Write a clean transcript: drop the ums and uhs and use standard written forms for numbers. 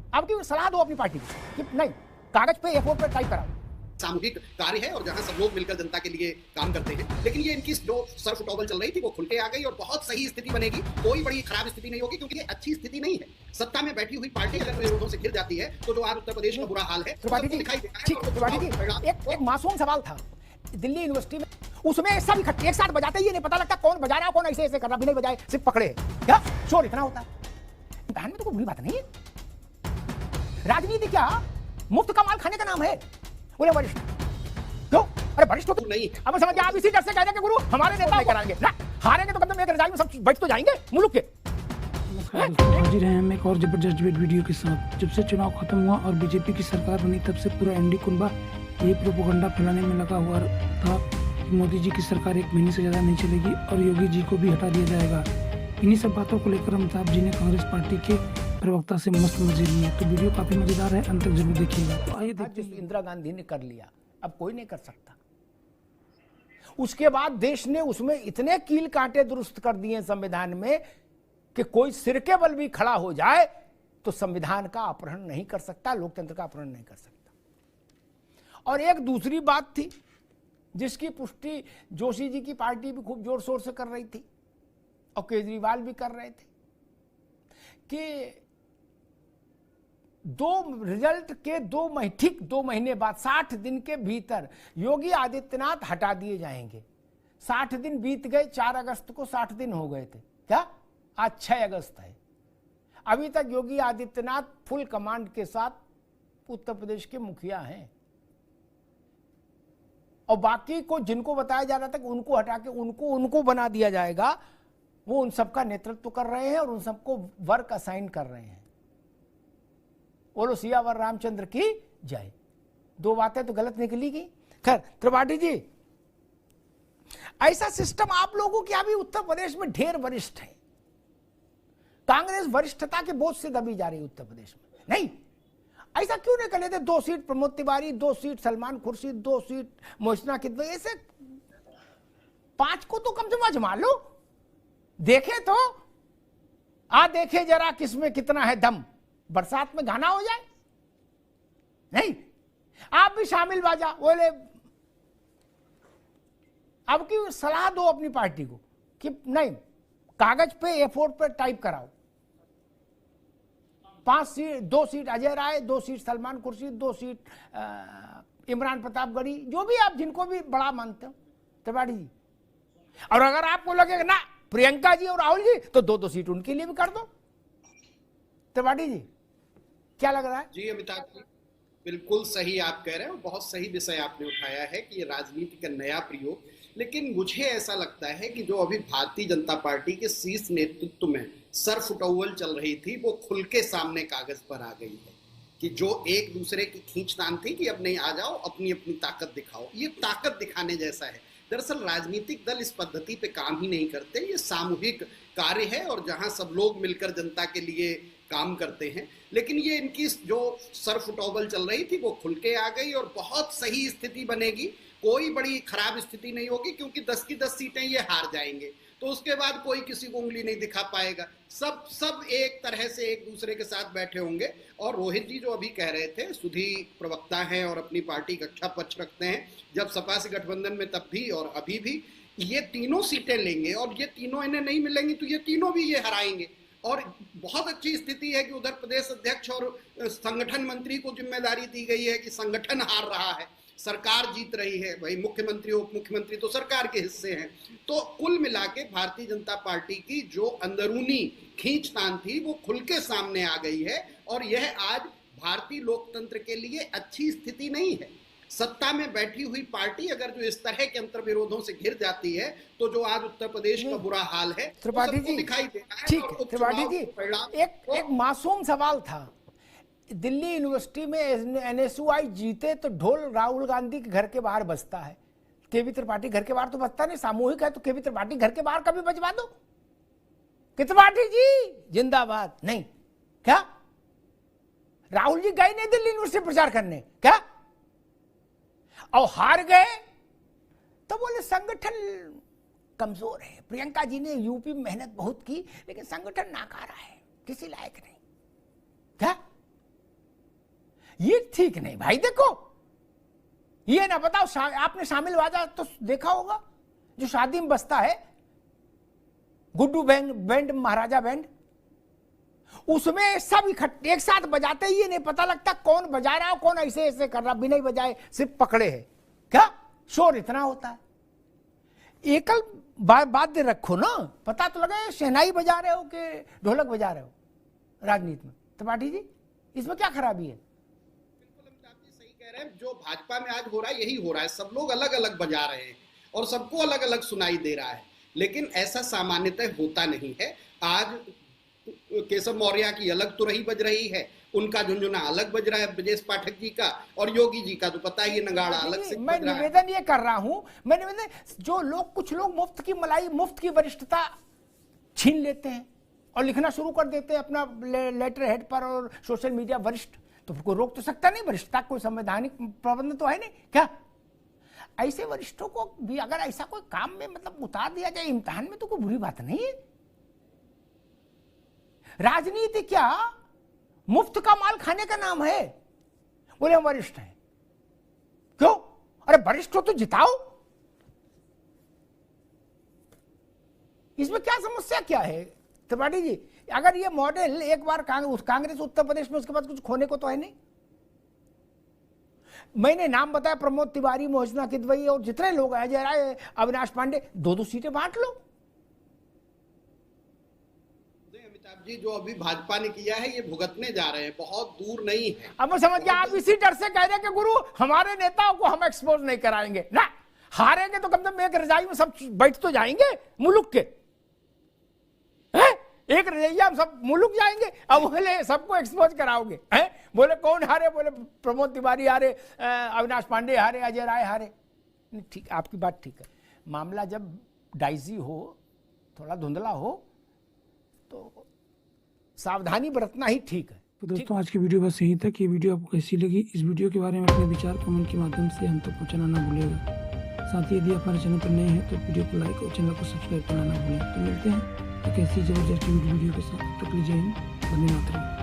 अब की सलाह दो अपनी पार्टी को कि नहीं, कागज पे A4 पे टाइप कराओ। सामूहिक कार्य है और जहां सब लोग मिलकर जनता के लिए काम करते हैं, लेकिन ये इनकी जो सर्फ टॉवल चल रही थी वो खुल के आ गई और बहुत सही स्थिति बनेगी। कोई बड़ी खराब स्थिति नहीं होगी क्योंकि ये अच्छी स्थिति नहीं है। सत्ता में बैठी हुई पार्टी अगर विरोधों से घिर जाती है तो जो आज उत्तर प्रदेश का बुरा हाल है त्रिपाठी जी, त्रिपाठी जी, एक मासूम सवाल था दिल्ली यूनिवर्सिटी में, उसमें सब इकट्ठे एक साथ बजाते ही नहीं पता लगता कौन बजा रहा है, कौन ऐसे ऐसे कर रहा, बिना बजाए सिर्फ पकड़े क्या शोर इतना होता है। बहन में तो कोई बुरी बात नहीं है। राजनीति क्या मुफ्त का माल खाने का नाम है? बोले वरिष्ठ क्यों? अरे वरिष्ठ तो नहीं। अब समझ आप इसी डर से कह रहे कि गुरु हमारे नेता कराएंगे ना, हारेंगे तो कम से कम एक रजाई में सब बैठ तो जाएंगे मुल्क के। हाजिर हैं हम एक और जबरदस्त डिबेट वीडियो के साथ। जब से चुनाव खत्म हुआ और बीजेपी की सरकार बनी तब से पूरा एनडी कुनबा ये प्रोपोगंडा फैलाने में लगा हुआ था कि मोदी जी की सरकार 1 महीने से ज़्यादा नहीं चलेगी और योगी जी को भी हटा दिया जाएगा। इन्हीं सब बातों को लेकर अमिताभ जी ने कांग्रेस पार्टी के प्रवक्ता से मस्त मजे लिए। तो वीडियो काफी मजेदार है, अंत तक जरूर देखिएगा। तो आइए देखते हैं। इंदिरा गांधी ने कर लिया, अब कोई नहीं कर सकता। उसके बाद देश ने उसमें इतने कील कांटे दुरुस्त कर दिए संविधान में कि कोई सिर के बल भी खड़ा हो जाए तो संविधान का अपहरण नहीं कर सकता, लोकतंत्र का अपहरण नहीं कर सकता। और एक दूसरी बात थी जिसकी पुष्टि जोशी जी की पार्टी भी खूब जोर शोर से कर रही थी और केजरीवाल भी कर रहे थे कि रिजल्ट के 2 महीने बाद 60 दिन के भीतर योगी आदित्यनाथ हटा दिए जाएंगे। 60 दिन बीत गए, 4 अगस्त को 60 दिन हो गए थे क्या? आज 6 अगस्त है, अभी तक योगी आदित्यनाथ फुल कमांड के साथ उत्तर प्रदेश के मुखिया हैं और बाकी को जिनको बताया जा रहा था कि उनको हटा के उनको बना दिया जाएगा, वो उन सबका नेतृत्व कर रहे हैं और उन सबको वर्क असाइन कर रहे हैं। बोलो सियावर रामचंद्र की जय। 2 बातें तो गलत निकली गई। खैर त्रिपाठी जी, ऐसा सिस्टम आप लोगों की अभी उत्तर प्रदेश में ढेर वरिष्ठ है। कांग्रेस वरिष्ठता के बोझ से दबी जा रही है उत्तर प्रदेश में। नहीं, ऐसा क्यों नहीं कर लेते? 2 seat Pramod Tiwari, 2 seat Salman Khurshid, 2 seat Mohsina Kidwai, ऐसे 5 को तो कम से कम आजमा लो। देखे तो देखे जरा किसमें कितना है दम, बरसात में गाना हो जाए। नहीं, आप भी शामिल बाजा। बोले अब की सलाह दो अपनी पार्टी को कि नहीं, कागज पे A4 पे टाइप कराओ। 2 seat Ajay Rai, 2 seat Salman Khurshid, 2 seat Imran Pratapgarhi, जो भी आप जिनको भी बड़ा मानते हो त्रिपाठी जी। और अगर आपको लगेगा ना प्रियंका जी और राहुल जी, तो 2 सीट उनके लिए भी कर दो। त्रिपाठी जी क्या लग रहा है? जी अमिताभ जी, बिल्कुल सही आप कह रहे हैं और बहुत सही विषय आपने उठाया है कि ये राजनीति का नया प्रयोग। लेकिन मुझे ऐसा लगता है कि जो अभी भारतीय जनता पार्टी के शीर्ष नेतृत्व में सर्फ टॉवल चल रही थी वो खुल के सामने कागज पर आ गई है कि जो एक दूसरे की खींचतान थी कि अब नहीं, आ जाओ, अपनी अपनी ताकत दिखाओ। ये ताकत दिखाने जैसा है। दरअसल राजनीतिक दल इस पद्धति पे काम ही नहीं करते। ये सामूहिक कार्य है और जहां सब लोग मिलकर जनता के लिए काम करते हैं। लेकिन ये इनकी जो सर्फ टॉवल चल रही थी वो खुल के आ गई और बहुत सही स्थिति बनेगी। कोई बड़ी खराब स्थिति नहीं होगी क्योंकि 10 की 10 सीटें ये हार जाएंगे तो उसके बाद कोई किसी को उंगली नहीं दिखा पाएगा। सब एक तरह से एक दूसरे के साथ बैठे होंगे। और रोहित जी जो अभी कह रहे थे, सुधी प्रवक्ता हैं और अपनी पार्टी का अच्छा पक्ष रखते हैं, जब सपा से गठबंधन में तब भी और अभी भी ये तीनों सीटें लेंगे और ये तीनों इन्हें नहीं मिलेंगी तो ये तीनों भी ये हराएंगे। और बहुत अच्छी स्थिति है कि उधर प्रदेश अध्यक्ष और संगठन मंत्री को जिम्मेदारी दी गई है कि संगठन हार रहा है, सरकार जीत रही है। भाई मुख्यमंत्री उप मुख्यमंत्री तो सरकार के हिस्से हैं। तो कुल मिला के भारतीय जनता पार्टी की जो अंदरूनी खींचतान थी वो खुल के सामने आ गई है और यह आज भारतीय लोकतंत्र के लिए अच्छी स्थिति नहीं है। सत्ता में बैठी हुई पार्टी अगर जो इस तरह के अंतर्विरोधों से घिर जाती है तो जो आज उत्तर प्रदेश का बुरा हाल है त्रिपाठी जी दिखाई देता है। ठीक है त्रिपाठी जी, एक मासूम सवाल था। दिल्ली यूनिवर्सिटी में NSUI जीते तो ढोल राहुल गांधी के घर के बाहर बजता है, केवी त्रिपाठी घर के बाहर तो बजता नहीं। सामूहिक है तो केवी त्रिपाठी घर के बाहर कभी बजवा दो कि त्रिपाठी जी जिंदाबाद। नहीं क्या राहुल जी गए नहीं दिल्ली यूनिवर्सिटी प्रचार करने क्या? और हार गए तो बोले संगठन कमजोर है। प्रियंका जी ने यूपी में मेहनत बहुत की लेकिन संगठन नाकारा है, किसी लायक नहीं क्या? ये ठीक नहीं भाई। देखो ये ना बताओ, आपने शामिल बाजा तो देखा होगा, जो शादी में बजता है, गुड्डू बैंड महाराजा बैंड, उसमें सब इकट्ठे एक साथ बजाते ही ये नहीं पता लगता कौन बजा रहा है, कौन ऐसे ऐसे कर रहा, बिना ही बजाए सिर्फ पकड़े है। क्या शोर इतना होता है। एकल वाद्य रखो ना, पता तो लगे शहनाई बजा रहे हो कि ढोलक बजा रहे हो राजनीति में। त्रिपाठी जी इसमें क्या खराबी है? बिल्कुल अमिताभ जी सही कह रहे हैं। जो भाजपा में आज हो रहा है यही हो रहा है, सब लोग अलग अलग बजा रहे हैं और सबको अलग अलग सुनाई दे रहा है, लेकिन ऐसा सामान्यतः होता नहीं है। आज केशव मौर्य की अलग तो रही बज रही है, उनका झुंझुना अलग बज रहा है ब्रजेश पाठक जी का, और योगी जी का तो पता ही नगाड़ा अलग से मैं निवेदन ये कर रहा हूं, मैं निवेदन, जो लोग कुछ लोग मुफ्त की मलाई, मुफ्त की वरिष्ठता छीन लेते हैं और लिखना शुरू कर देते हैं अपना लेटर हेड पर और सोशल मीडिया वरिष्ठ, तो कोई रोक तो सकता नहीं। वरिष्ठता कोई संवैधानिक प्रबंध तो है नहीं क्या? ऐसे वरिष्ठों को भी अगर ऐसा कोई काम में मतलब उतार दिया जाए इम्तिहान में तो कोई बुरी बात नहीं है। राजनीति क्या मुफ्त का माल खाने का नाम है? बोले हम वरिष्ठ हैं, क्यों? अरे वरिष्ठ हो तो जिताओ, इसमें क्या समस्या क्या है? त्रिपाठी जी अगर ये मॉडल एक बार कांग्रेस उत्तर प्रदेश में, उसके बाद कुछ खोने को तो है नहीं। मैंने नाम बताया, प्रमोद तिवारी, मोहसिना किदवई और जितने लोग हैं, अजय राय, अविनाश पांडे, 2-2 सीटें बांट लो। अमिताभ जी जो अभी भाजपा ने किया है ये भुगतने जा रहे हैं, बहुत दूर नहीं है। अब मैं समझ गया, आप इसी डर से कह रहे हैं कि गुरु हमारे नेताओं को हम एक्सपोज नहीं कराएंगे ना, हारेंगे तो कम से कम एक रजाई में सब बैठ तो जाएंगे मुल्क के, है? एक रजैया हम सब मुल्क जाएंगे, अब बोले सबको एक्सपोज कराओगे, हैं? बोले कौन हारे? बोले प्रमोद तिवारी हारे, अविनाश पांडे हारे, अजय राय हारे। ठीक, आपकी बात ठीक है। मामला जब डाइजी हो, थोड़ा धुंधला हो, तो सावधानी बरतना ही ठीक है। तो दोस्तों आज की वीडियो बस यही तक। ये वीडियो आपको कैसी लगी, इस वीडियो के बारे में अपने विचार कमेंट के माध्यम से हम तक पहुंचाना ना भूलिएगा। साथ ही यदि आप हमारे चैनल पर नए हैं तो वीडियो को लाइक और चैनल को सब्सक्राइब करना ना भूलें। तो मिलते हैं एक ऐसी जबरदस्त वीडियो के साथ। तक लीजिए, धन्यवाद।